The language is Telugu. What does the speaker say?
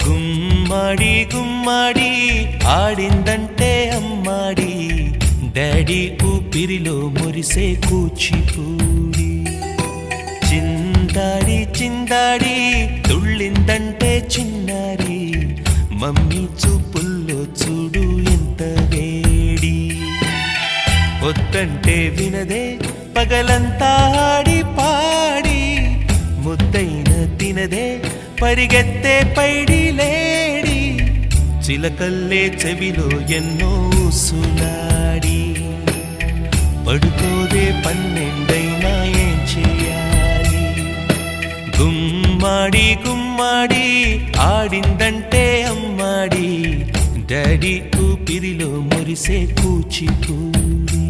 గుమ్మడి గుమ్మడి ఆడిందంటే అమ్మాడి డాడీ ఊపిరిలో మురిసే కూచిపూడి చిందాడి చిందాడి తుళ్ళిందంటే చిన్నారి మమ్మీ చూపుల్లో చూడు ఎంత వేడి వద్దంటే వినదే పగలంతా ఆడి పాడి ముద్దైన తినదే పరిగెత్తే పైడి లేడి చిలకల్లే చెవిలో ఎన్నో సులాడి పడుకోదే పన్నెండైనా ఏం చేయాలి గుమ్మాడి గుమ్మాడి ఆడిందంటే అమ్మాడి డాడీ ఊపిరిలో మురిసే కూచిపూడి